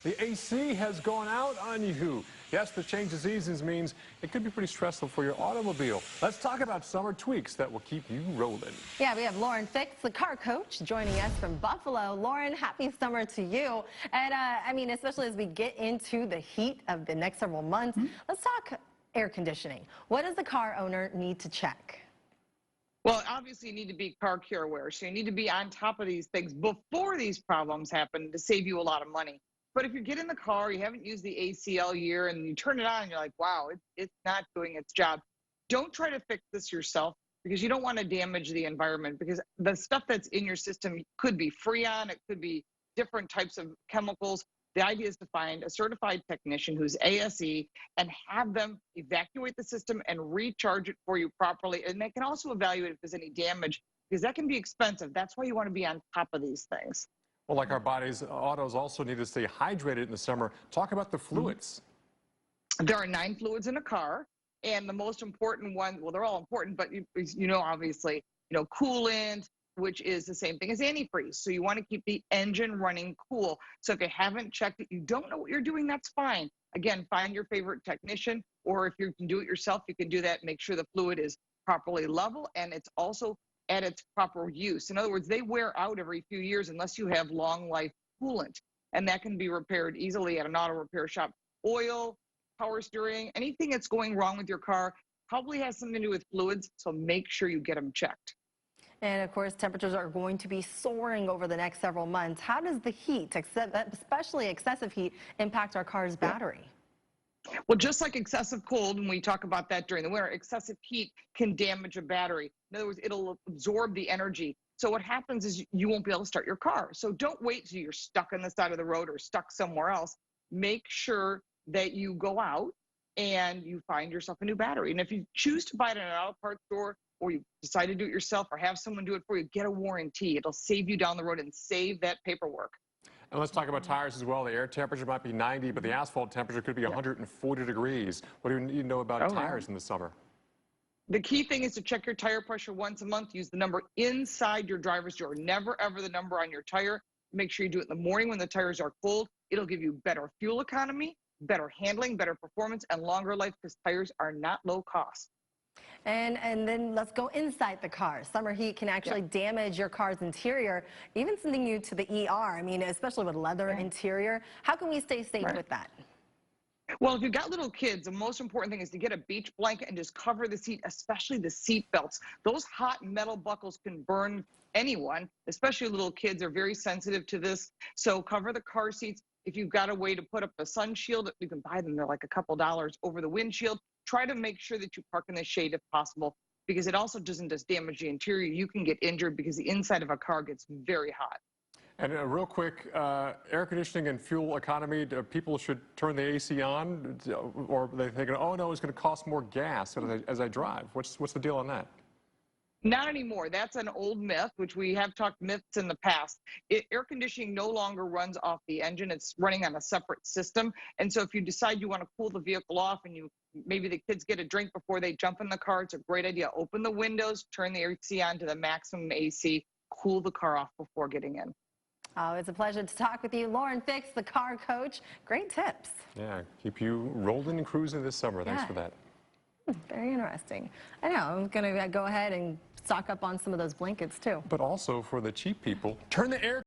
The AC has gone out on you. Yes, the change of seasons means it could be pretty stressful for your automobile. Let's talk about summer tweaks that will keep you rolling. Yeah, we have Laure Fix, the car coach, joining us from Buffalo. Lauren, happy summer to you. And I mean, especially as we get into the heat of the next several months, let's talk air conditioning. What does the car owner need to check? Well, obviously, you need to be car care aware. So you need to be on top of these things before these problems happen to save you a lot of money. But if you get in the car, you haven't used the AC all year, and you turn it on, and you're like, wow, it's not doing its job. Don't try to fix this yourself because you don't want to damage the environment, because the stuff that's in your system could be Freon, it could be different types of chemicals. The idea is to find a certified technician who's ASE and have them evacuate the system and recharge it for you properly. And they can also evaluate if there's any damage, because that can be expensive. That's why you want to be on top of these things. Well, like our bodies, autos also need to stay hydrated in the summer. Talk about the fluids. There are 9 fluids in a car, and the most important one, well, they're all important, but you know, obviously, coolant, which is the same thing as antifreeze. So you want to keep the engine running cool. So if you haven't checked it, you don't know what you're doing, that's fine. Again, find your favorite technician, or if you can do it yourself, you can do that. Make sure the fluid is properly level and it's also at its proper use. In other words, they wear out every few years unless you have long life coolant, and that can be repaired easily at an auto repair shop. Oil, power steering, anything that's going wrong with your car probably has something to do with fluids, so make sure you get them checked. And of course, temperatures are going to be soaring over the next several months. How does the heat, especially excessive heat, impact our car's battery? Well, just like excessive cold, and we talk about that during the winter, excessive heat can damage a battery. In other words, it'll absorb the energy. So what happens is you won't be able to start your car. So don't wait till you're stuck on the side of the road or stuck somewhere else. Make sure that you go out and you find yourself a new battery. And if you choose to buy it in an auto parts store, or you decide to do it yourself or have someone do it for you, get a warranty. It'll save you down the road and save that paperwork. And let's talk about tires as well. The air temperature might be 90, but the asphalt temperature could be 140 degrees. What do you need to know about tires in the summer? The key thing is to check your tire pressure once a month. Use the number inside your driver's door. Never, ever the number on your tire. Make sure you do it in the morning when the tires are cold. It'll give you better fuel economy, better handling, better performance, and longer life, because tires are not low cost. And then let's go inside the car. Summer heat can actually damage your car's interior, even sending you to the ER. I mean, especially with leather interior. How can we stay safe with that? Well, if you've got little kids, the most important thing is to get a beach blanket and just cover the seat, especially the seat belts. Those hot metal buckles can burn anyone, especially little kids are very sensitive to this. So cover the car seats. If you've got a way to put up a sun shield, you can buy them. They're like a couple dollars over the windshield. Try to make sure that you park in the shade if possible, because it also doesn't just damage the interior. You can get injured because the inside of a car gets very hot. And real quick, air conditioning and fuel economy, people should turn the AC on, or they're thinking, oh no, it's going to cost more gas as I drive. What's the deal on that? Not anymore. That's an old myth, which we have talked myths in the past. Air conditioning no longer runs off the engine. It's running on a separate system. And so if you decide you want to cool the vehicle off, and maybe the kids get a drink before they jump in the car, it's a great idea. Open the windows, turn the AC on to the maximum AC, cool the car off before getting in. Oh, it's a pleasure to talk with you. Laure Fix, the car coach. Great tips. Yeah, keep you rolling and cruising this summer. Thanks for that. Very interesting. I know. I'm going to go ahead and stock up on some of those blankets, too. But also for the cheap people, turn the air